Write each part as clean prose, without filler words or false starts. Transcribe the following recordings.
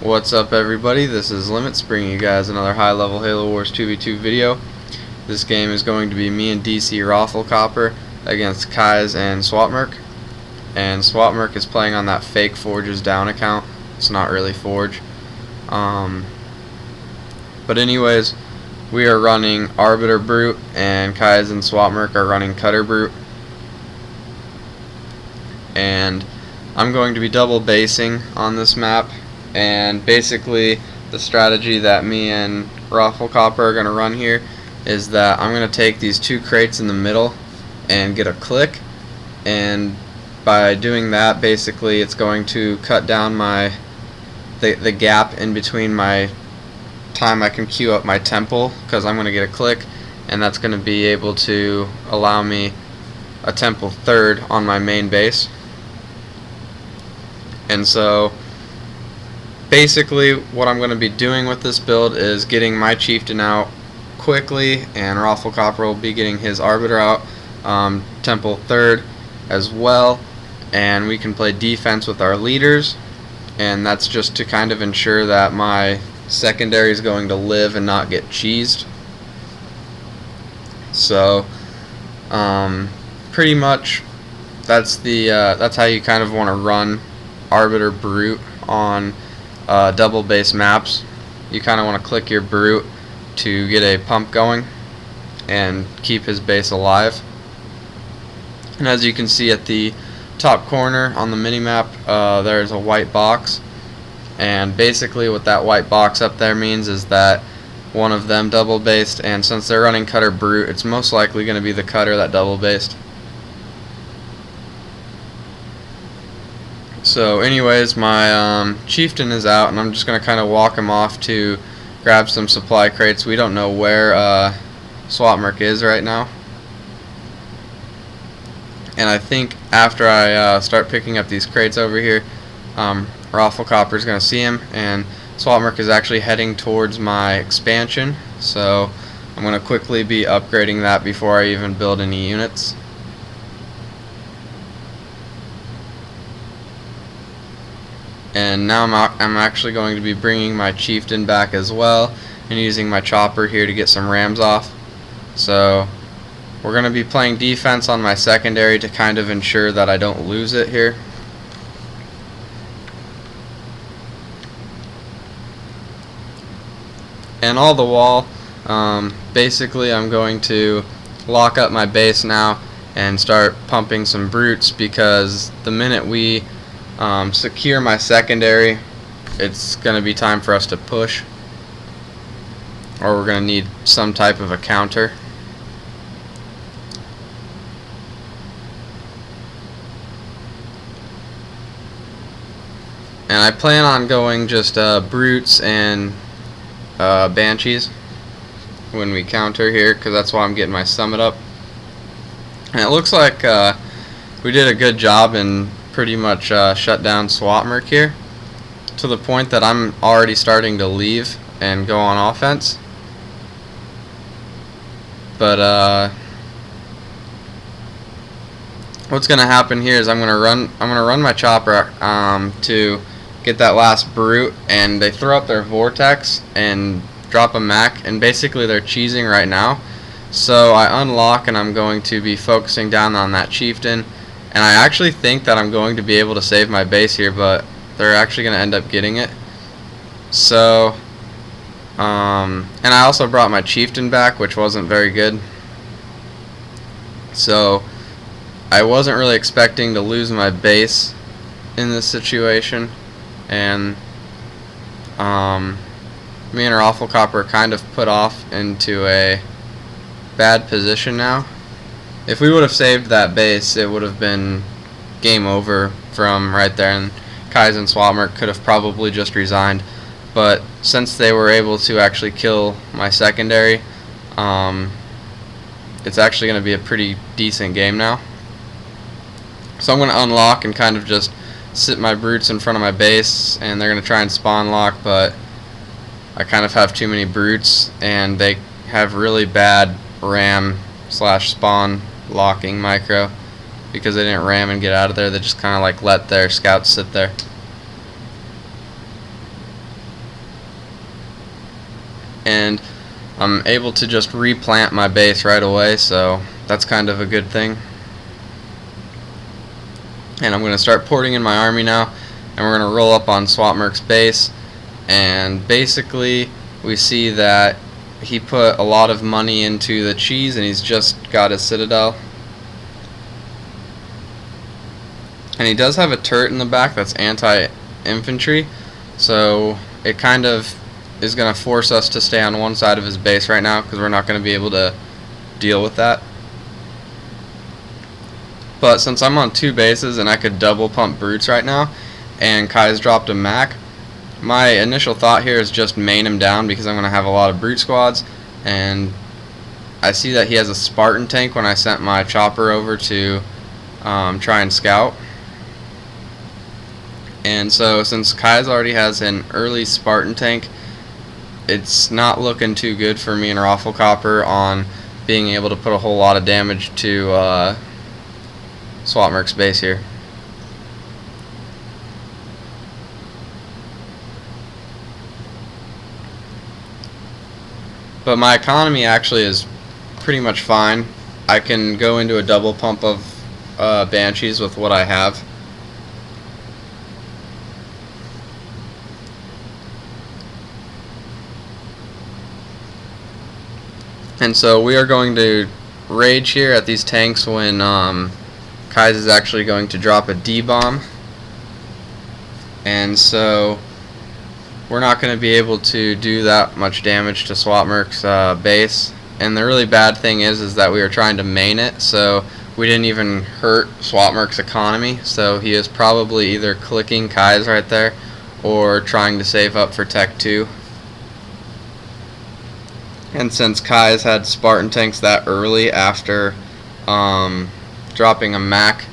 What's up, everybody? This is Limitz bringing you guys another high-level Halo Wars 2v2 video. This game is going to be me and DC Roflcopter against Kihz and Swat Merk. And Swat Merk is playing on that fake Forges Down account. It's not really Forge. But anyways, we are running Arbiter Brute, and Kihz and Swat Merk are running Cutter Brute. And I'm going to be double basing on this map. And basically the strategy that me and Roflcopter are going to run here is that I'm going to take these two crates in the middle and get a click, and by doing that basically it's going to cut down the gap in between my time I can queue up my temple, because I'm going to get a click, and that's going to be able to allow me a temple third on my main base. And so basically what I'm going to be doing with this build is getting my chieftain out quickly, and Roflcopter will be getting his arbiter out, temple third as well, and we can play defense with our leaders, and that's just to kind of ensure that my secondary is going to live and not get cheesed. So pretty much that's how you kind of want to run Arbiter Brute on double base maps. You kind of want to click your Brute to get a pump going and keep his base alive. And as you can see at the top corner on the minimap, there's a white box, and basically what that white box up there means is that one of them double based, and since they're running Cutter Brute, it's most likely going to be the Cutter that double based. So anyways, my chieftain is out, and I'm just going to kind of walk him off to grab some supply crates. We don't know where Swat Merk is right now, and I think after I start picking up these crates over here, Roflcopter is going to see him, and Swat Merk is actually heading towards my expansion, so I'm going to quickly be upgrading that before I even build any units. And now I'm actually going to be bringing my chieftain back as well, and using my chopper here to get some rams off. So we're going to be playing defense on my secondary to kind of ensure that I don't lose it here. And all the while, basically I'm going to lock up my base now and start pumping some brutes, because the minute we secure my secondary, it's going to be time for us to push, or we're going to need some type of a counter. And I plan on going just brutes and banshees when we counter here, because that's why I'm getting my summit up. And it looks like we did a good job in pretty much shut down Swat Merk here, to the point that I'm already starting to leave and go on offense. But what's gonna happen here is I'm gonna run my chopper to get that last brute, and they throw up their vortex and drop a Mac, and basically they're cheesing right now. So I unlock, and I'm going to be focusing down on that chieftain. And I actually think that I'm going to be able to save my base here, but they're actually going to end up getting it. So, and I also brought my chieftain back, which wasn't very good. So, I wasn't really expecting to lose my base in this situation. And me and Roflcopter are kind of put off into a bad position now. If we would have saved that base, it would have been game over from right there, and Kihz and Swat Merk could have probably just resigned. But since they were able to actually kill my secondary, it's actually going to be a pretty decent game now. So I'm going to unlock and kind of just sit my brutes in front of my base, and they're going to try and spawn lock, but I kind of have too many brutes, and they have really bad ram / spawn locking micro, because they didn't ram and get out of there. They just kind of like let their scouts sit there. and I'm able to just replant my base right away, so that's kind of a good thing. And I'm going to start porting in my army now, and we're going to roll up on Swat Merk's base, and basically we see that he put a lot of money into the cheese and he's just got his citadel. And he does have a turret in the back that's anti-infantry, so it kind of is going to force us to stay on one side of his base right now because we're not going to be able to deal with that. But since I'm on 2 bases and I could double pump brutes right now, and Kihz dropped a Mac, my initial thought here is just main him down because I'm going to have a lot of brute squads, and I see that he has a Spartan tank when I sent my chopper over to try and scout. And so since Kihz already has an early Spartan tank, it's not looking too good for me and Roflcopter on being able to put a whole lot of damage to Swat Merk's base here. But my economy actually is pretty much fine. I can go into a double pump of Banshees with what I have. And so we are going to rage here at these tanks when Kihz is actually going to drop a D-bomb. And so we're not going to be able to do that much damage to Swat Merk's base. And the really bad thing is that we were trying to main it, so we didn't even hurt Swat Merk's economy. So he is probably either clicking Kihz right there or trying to save up for Tech 2. And since Kihz had Spartan tanks that early after dropping a Mac,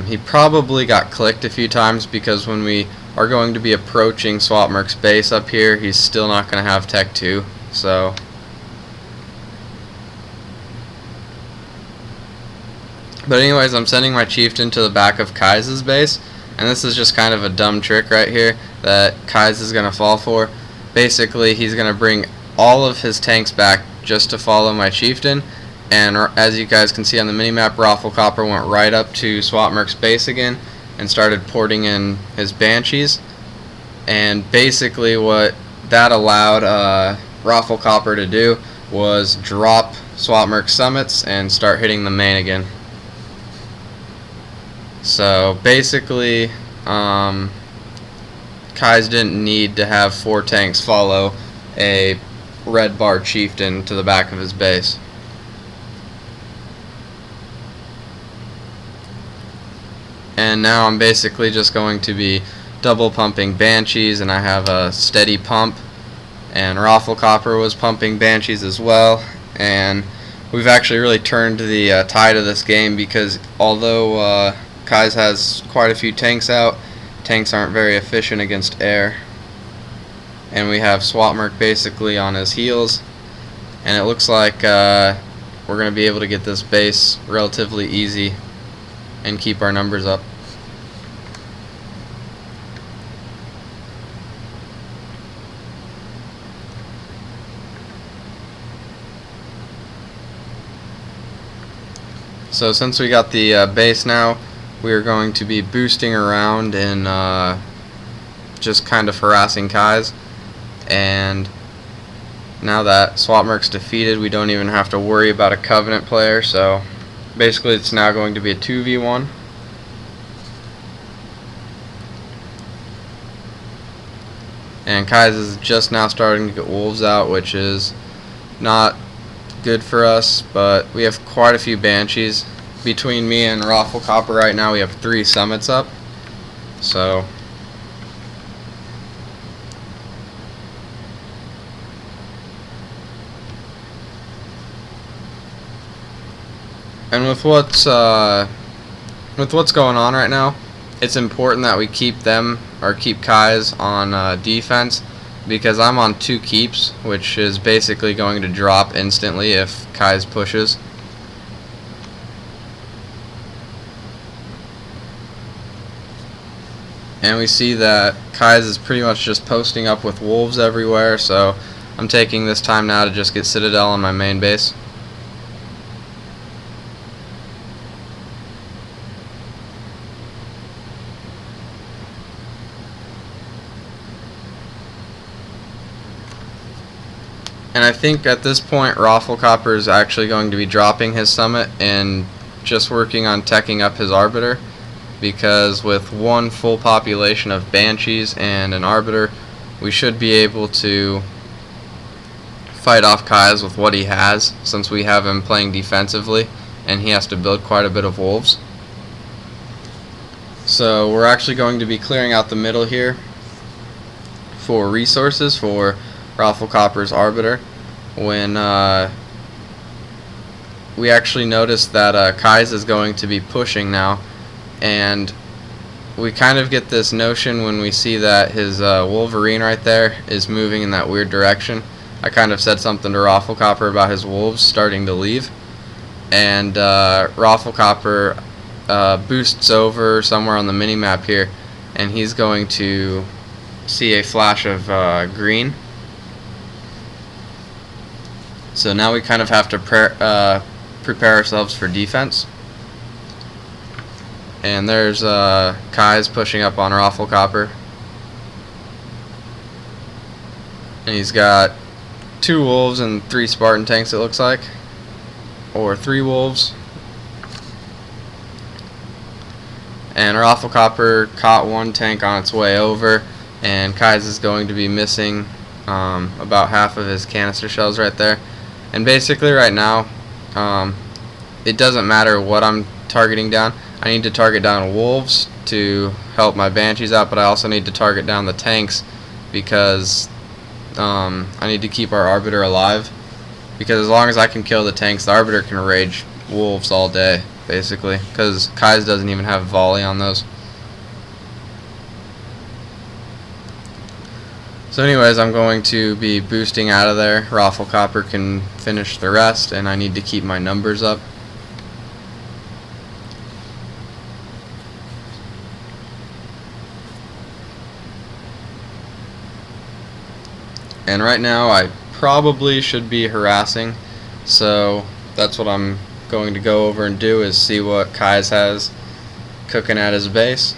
he probably got clicked a few times because when we are going to be approaching Swat Merk's base up here, he's still not going to have Tech 2. So but anyways, I'm sending my chieftain to the back of Kihz's base, and this is just kind of a dumb trick right here that Kihz is going to fall for. Basically, he's going to bring all of his tanks back just to follow my chieftain, and as you guys can see on the minimap, Roflcopter went right up to Swat Merk's base again and started porting in his Banshees. And basically what that allowed Roflcopter to do was drop Swat Merk's summits and start hitting the main again. So basically Kihz didn't need to have 4 tanks follow a red bar chieftain to the back of his base. And now I'm basically just going to be double pumping Banshees, and I have a steady pump, and Roflcopter was pumping Banshees as well. And we've actually really turned the tide of this game because although Kihz has quite a few tanks out, tanks aren't very efficient against air. And we have Swat Merk basically on his heels, and it looks like we're going to be able to get this base relatively easy and keep our numbers up. So since we got the base now, we are going to be boosting around and just kind of harassing Kihz. And now that Swat Merk's defeated, we don't even have to worry about a Covenant player, so basically it's now going to be a 2v1. And Kihz is just now starting to get wolves out, which is not good for us, but we have quite a few Banshees. Between me and Roflcopter right now we have 3 summits up, so and with what's going on right now, it's important that we keep them, or keep Kihz on defense, because I'm on 2 keeps, which is basically going to drop instantly if Kihz pushes. and we see that Kihz is pretty much just posting up with wolves everywhere, so I'm taking this time now to just get Citadel on my main base. And I think at this point Roflcopter is actually going to be dropping his summit and just working on teching up his Arbiter, because with one full population of Banshees and an Arbiter, we should be able to fight off Kihz with what he has, since we have him playing defensively and he has to build quite a bit of wolves. So we're actually going to be clearing out the middle here for resources for Roflcopter's Arbiter, when we actually noticed that Kihz is going to be pushing now, and we kind of get this notion when we see that his Wolverine right there is moving in that weird direction. I kind of said something to Roflcopter about his wolves starting to leave, and Roflcopter boosts over somewhere on the mini-map here, and he's going to see a flash of green. So now we kind of have to prepare ourselves for defense. And there's Kihz pushing up on Roflcopter, and he's got 2 wolves and 3 Spartan tanks, it looks like, or 3 wolves. And Roflcopter caught 1 tank on its way over, and Kihz is going to be missing about half of his canister shells right there. And basically right now, it doesn't matter what I'm targeting down. I need to target down wolves to help my Banshees out, but I also need to target down the tanks because I need to keep our Arbiter alive. Because as long as I can kill the tanks, the Arbiter can rage wolves all day, basically, because Kihz doesn't even have volley on those. So anyways, I'm going to be boosting out of there. Roflcopter can finish the rest, and I need to keep my numbers up. And right now I probably should be harassing, so that's what I'm going to go over and do, is see what Kihz has cooking at his base.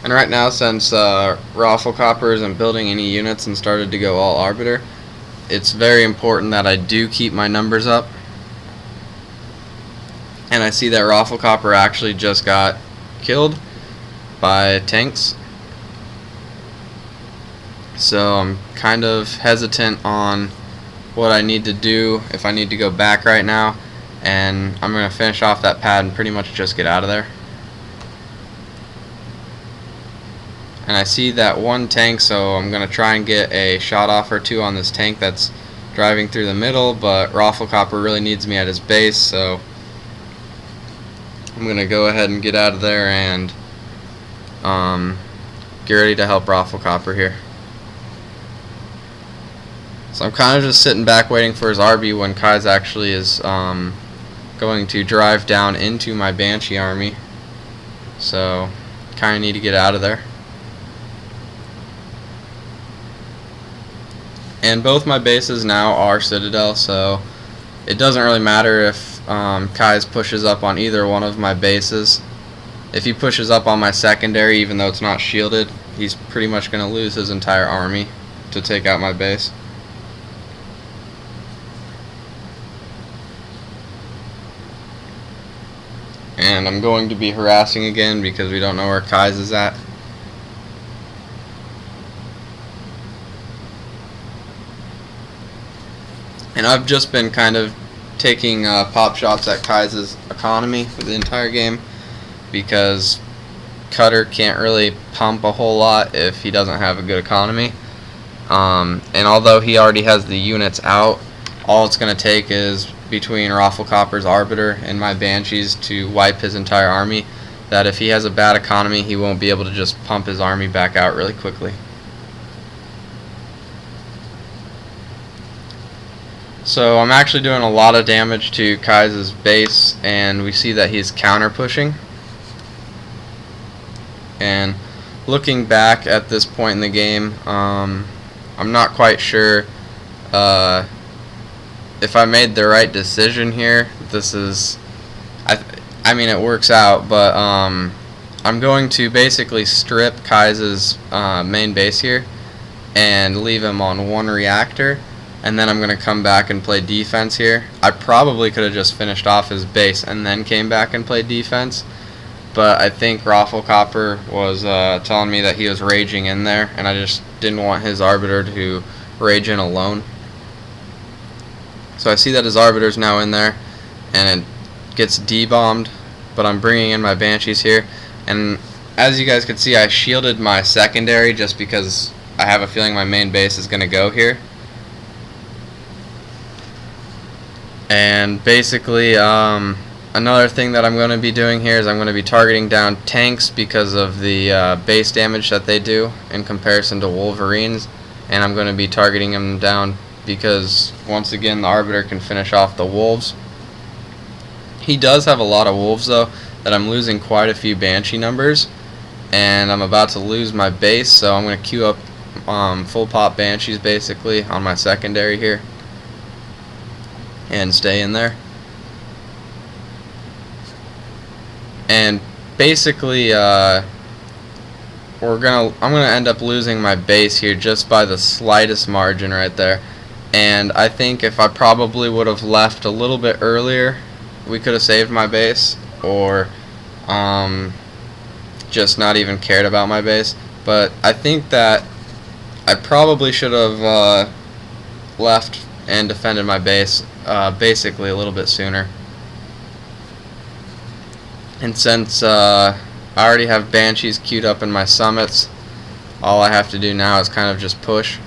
And right now, since Roflcopter isn't building any units and started to go all Arbiter, it's very important that I do keep my numbers up. And I see that Roflcopter actually just got killed by tanks, so I'm kind of hesitant on what I need to do, if I need to go back right now, and I'm going to finish off that pad and pretty much just get out of there. And I see that 1 tank, so I'm going to try and get a shot off or 2 on this tank that's driving through the middle, but Roflcopter really needs me at his base, so I'm going to go ahead and get out of there and get ready to help Roflcopter here. So I'm kind of just sitting back waiting for his Arby when Kihz actually is going to drive down into my Banshee army, so kind of need to get out of there. And both my bases now are Citadel, so it doesn't really matter if Kihz pushes up on either one of my bases. If he pushes up on my secondary, even though it's not shielded, he's pretty much going to lose his entire army to take out my base. And I'm going to be harassing again because we don't know where Kihz is at. And I've just been kind of taking pop shots at Kihz's economy for the entire game, because Cutter can't really pump a whole lot if he doesn't have a good economy. And although he already has the units out, all it's going to take is between Roflcopter's Arbiter and my Banshees to wipe his entire army, that if he has a bad economy, he won't be able to just pump his army back out really quickly. So I'm actually doing a lot of damage to Kihz's base, and we see that he's counter pushing. And looking back at this point in the game, I'm not quite sure if I made the right decision here. This is, I mean, it works out, but I'm going to basically strip Kihz's main base here and leave him on one reactor, and then I'm going to come back and play defense here. I probably could have just finished off his base and then came back and played defense, but I think Roflcopter was telling me that he was raging in there, and I just didn't want his Arbiter to rage in alone. So I see that his Arbiter's now in there, and it gets D-bombed, but I'm bringing in my Banshees here, and as you guys can see, I shielded my secondary just because I have a feeling my main base is going to go here. And basically, another thing that I'm going to be doing here is I'm going to be targeting down tanks because of the base damage that they do in comparison to Wolverines, and I'm going to be targeting them down because once again the Arbiter can finish off the Wolves. He does have a lot of Wolves though, that I'm losing quite a few Banshee numbers, and I'm about to lose my base, so I'm going to queue up full pop Banshees basically on my secondary here and stay in there. And basically I'm gonna end up losing my base here just by the slightest margin right there. And I think if I probably would have left a little bit earlier, we could have saved my base, or just not even cared about my base. But I think that I probably should have left and defended my base basically a little bit sooner. And since I already have Banshees queued up in my summits, all I have to do now is kind of just push.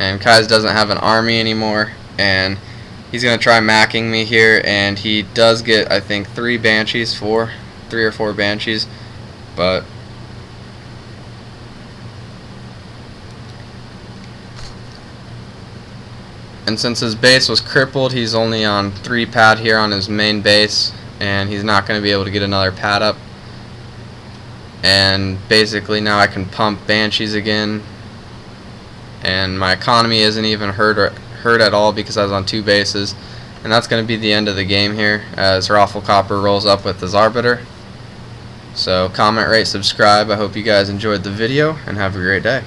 And Kihz doesn't have an army anymore, and he's going to try macking me here, and he does get, I think, 3 or 4 Banshees, but and since his base was crippled, he's only on 3 pad here on his main base, and he's not going to be able to get another pad up. And basically now I can pump Banshees again, and my economy isn't even hurt at all because I was on 2 bases. And that's going to be the end of the game here as Roflcopter rolls up with his Arbiter. So comment, rate, subscribe. I hope you guys enjoyed the video, and have a great day.